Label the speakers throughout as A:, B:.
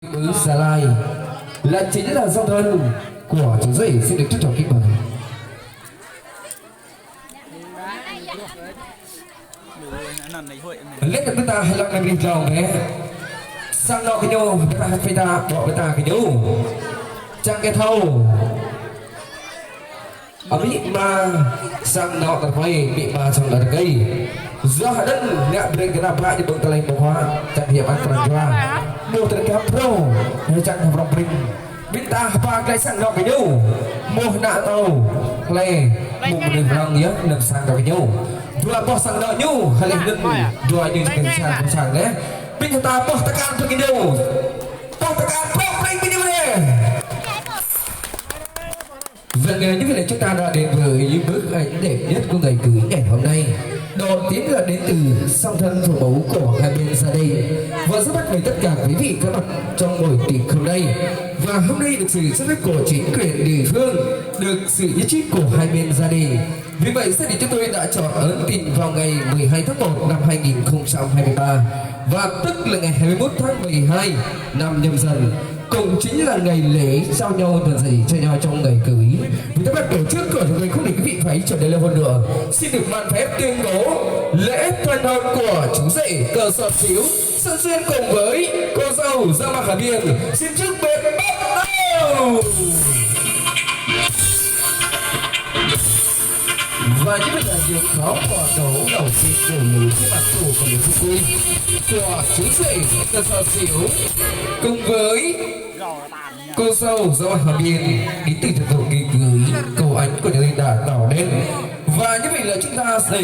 A: Nữ Gia Lai là chính là dòng thân của chú rể xin được trân trọng kính mời. Lên được ta hay là mình giàu bé sang nọ cái nhô ta phải ta bỏ với ta cái nhô trang cái thâu ở bị mà sang nọ ta phải bị mà trong là cây do đất ngã bên cái nào lại thì bưng ta lên bông hoa chẳng hiểm ăn phần ra mua từ cái pro hay chẳng học rộng bình biết ta ba cái sang nọ cái nhô mua nạ tàu lê một đường lòng nhớ lần sang nọ cái nhô dua bos sang nọ nhô hay là lần dua như cái sang đấy biết ta bos ta can cái nhô bos ta can pro play cái nhô này. Vâng, như vậy là chúng ta đã đến với những bức ảnh đẹp nhất của ngày cưới ngày hôm nay. Đầu tiên là đến từ song thân phụ mẫu của hai bên gia đình và rất bắt với tất cả quý vị các bạn trong buổi tiệc hôm nay. Và hôm nay được sự giúp đỡ của chính quyền địa phương, được sự nhất trí của hai bên gia đình. Vì vậy gia đình chúng tôi đã chọn ấn tin vào ngày 12 tháng 1 năm 2023 và tức là ngày 21 tháng 12 năm Nhâm Dần, cũng chính là ngày lễ trao nhau tờ giấy cho nhau trong ngày cưới. Vì các bạn tổ chức của chúng tôi không để quý vị phải chờ đợi lâu hơn nữa, xin được ban phép tuyên bố lễ tân hôn của chú rể cờ sọt xíu Sơn Xuyên cùng với cô dâu Giang Mạc Hà Biên. Xin chúc mừng bắt đầu. Và như vậy là những khó quả đấu đầu tiên của lối cái mặt cổ của người phụ huynh của chú rể cờ sọt xíu cùng với cô dâu do Hà Biên đến từ trận độ nghề cưới cầu ánh của nhà đã đỏ lên. Và như vậy là chúng ta sẽ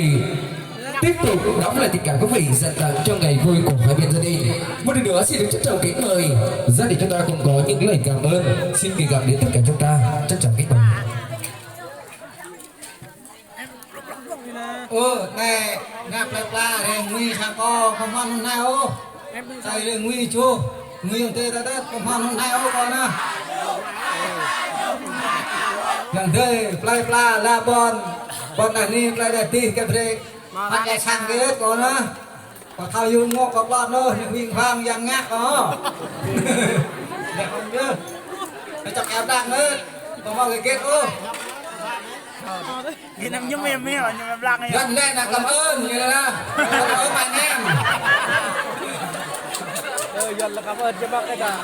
A: tiếp tục đóng lại tình cảm quý vị dành tặng cho ngày vui của hai bên gia đình. Một lần nữa xin được trân trọng kính mời gia đình chúng ta cùng có những lời cảm ơn xin gửi gắm đến tất cả chúng ta. Trân trọng kính mời.
B: Nè ngạp lại ba này nguy sang co không ăn này ô tay lên nguy chú nguy ông tê ta đất không ăn này ô con à gần đây play pla la bon này ni play để ti cái pre bắt cái sang cái đất con á còn thao dung ngọc có con đâu nhưng vang giang ngát đó đẹp không chứ nó chọc em đang hết còn bao cái kết ô
C: thì em nhúng em ấy nhưng em lăng ấy
B: gần đây là cảm ơn như là cảm ơn anh em
C: giờ là cảm ơn cho bác cái cả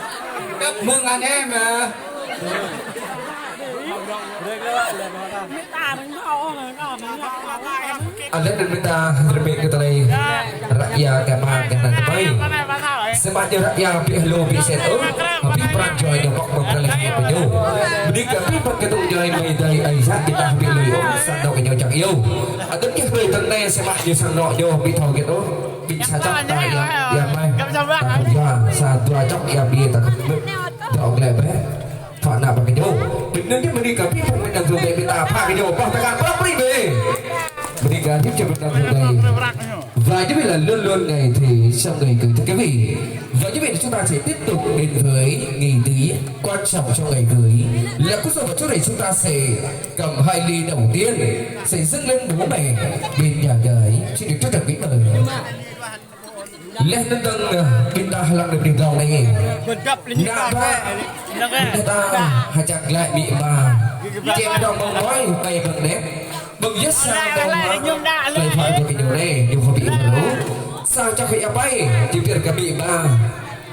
B: chúc mừng anh em mà
A: Alat dan kita terbaik kita lagi rakyat kemana kita terbaik. Sebabnya rakyat pilih lo pilih seto, pilih peranjoi yang kok memperoleh penyau. Berikan pilih ketung jai dari Aisyah kita pilih lo sandok kenyau cak yêu. Agar kita pilih tentang sebabnya sandok yo pilih tahu gitu. Pilih sajak tak yang mai. Ya satu ajak yang pilih tak dok lebih. Phản nạp vào cái nhô mình nên nhất mình đi cả biết không mình đang dùng để mình ta phá cái nhô bằng tất cả bắp đi về mình đi cả tiếp cho mình đang dùng này và như vậy là luôn luôn ngày thì trong ngày cưới thưa quý vị và như vậy chúng ta sẽ tiếp tục đến với nghi lễ quan trọng trong ngày cưới là cuối giờ một chút này chúng ta sẽ cầm hai ly đầu tiên sẽ dâng lên bố mẹ bên nhà gái xin được trân trọng kính mời lên nâng bên ta làm được điều đầu này ngã ba người ta hai chàng lại bị mà chém đòn bóng nói tay bằng đẹp bừng rất xa bóng mà tay phải của cái điều này nhưng không bị lỗ sao cho khi bay thì việc cả bị mà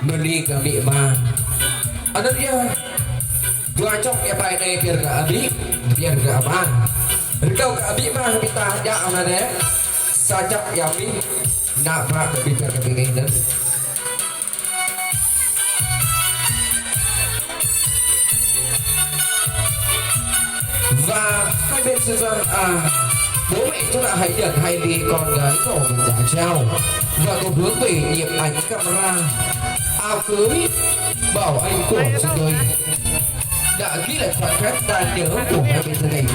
A: mình đi cả bị mà ở đây dua chok bay này biar cả mà kau cả bị mà bị ta dạo này đấy sao chắc bị nak pak biar cả bị này nữa. Và hai bên sư dân bố mẹ chúng ta hãy nhận hai ly con gái của mình đã trao và cùng hướng về nhiệm ảnh camera áo cưới bảo anh của chúng tôi đã ghi lại khoảnh khắc đáng nhớ của hai bên gia đình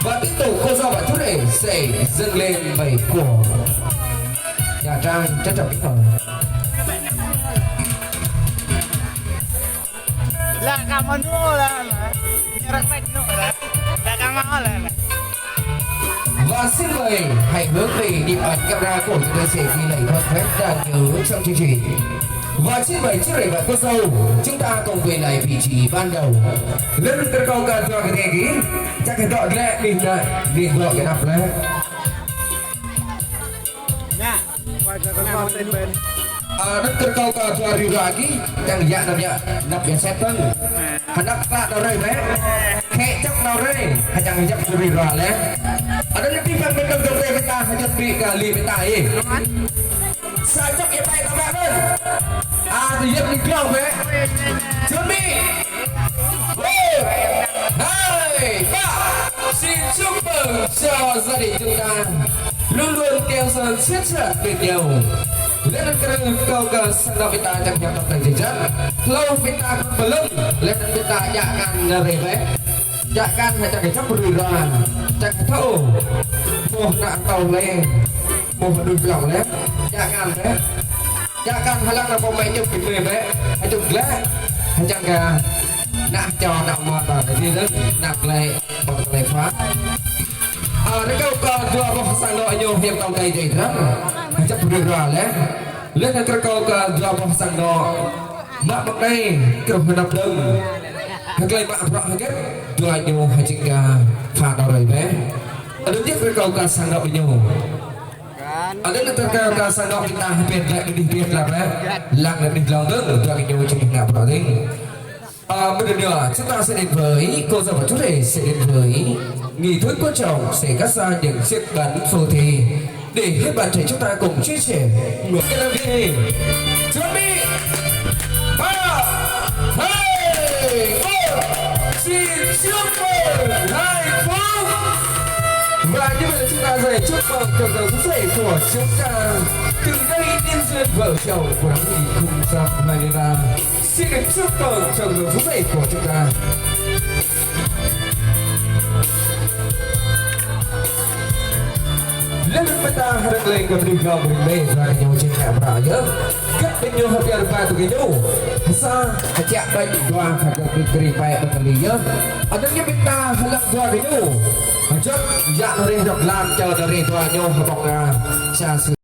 A: và tiếp tục cô dâu và chú rể sẽ dâng lên bài của nhà trai. Trân trọng kính mời
C: là cảm ơn là respect nữa là cảm ơn là
A: và xin mời hãy hướng về điểm ảnh camera của chúng tôi sẽ ghi lại khoảnh khắc đáng nhớ trong chương trình. Và trên 7 chiếc rảy vải có dâu, chúng ta cùng về lại vị trí ban đầu. Lên từ câu cả cho cái này kỹ, chắc cái gọi lẹ mình gọi cái đọc lẹ.
C: Nha, quay cho con tên bên.
A: Đất từ câu cả cho rì rà kỹ, chẳng dạ nập dạ xét tân. Hắn nắp tạ đâu đây bé, khẽ chắc đâu đây, hay chẳng chắc rì rà lẹ. Ở đây là phần bên đồng đồng đây bên ta, hay chắc bị cả lì bên ta ấy. Sai chắc cái tay các bạn ơi. Thì giúp mình kéo về. Chuẩn bị 2, 3. Xin chúc mừng cho gia đình chúng ta luôn luôn keo sơn siết chặt bên nhau. Lên lên câu cờ sang đầu bên ta chẳng nhằm tập thành chỉ chất. Lâu bên ta bờ lưng lên bên ta dạ can rề vé. Dạ can hay chẳng cái chắc rùi ra, chẳng cái thâu. Một nạn tàu lên, một đùi lỏng lép. Dạ can vé. Dạ can hay là bông mẹ nhục cái mềm đấy, hay chụp lẽ, hay chẳng cả nạp cho nặng mọt vào cái gì đó, nạp lại bằng lại khóa. Nó câu còn đưa vào sang nội nhiều hiệp tàu cây dày lắm, hay chấp rùi ra lẽ. Lên là câu còn đưa vào sang nội, mạ bằng đây, kiểu hơi đập lưng, hay cây mạ rõ hết, đưa nhiều hay chính cả phá đau đời bé. Đứng tiếp với câu còn sang nội nhiều. Ở đây là tôi kêu ca sang đó chúng ta biệt lại đình biệt là bé làng là đình lòng nước được cho cái nhiều chương trình nào đó đấy. Bây giờ nữa chúng ta sẽ đến với cô giáo và chú rể sẽ đến với nghi thức quan trọng sẽ cắt ra những chiếc bánh phô thi để hết bạn trẻ chúng ta cùng chia sẻ một cái làm gì. Chuẩn bị 3, 2, 1. Xin chúc mừng hạnh phúc. Và như vậy là chúng ta sẽ chúc mừng cuộc đời thú rể của chúng ta từ đây nhân duyên vợ chồng của năm 2023. Xin được chúc mừng cuộc đời thú rể của chúng ta. Lên bên ta harus lên ke berikan berikan dari nyawa cinta beraya. Kat penyu hampir lepas tu kenu. Hasa ajak baik dua harga beri baik berkali ya. Adanya minta halang dua kenu. Ajak jak dari dok lam jauh dari dua nyawa habang cha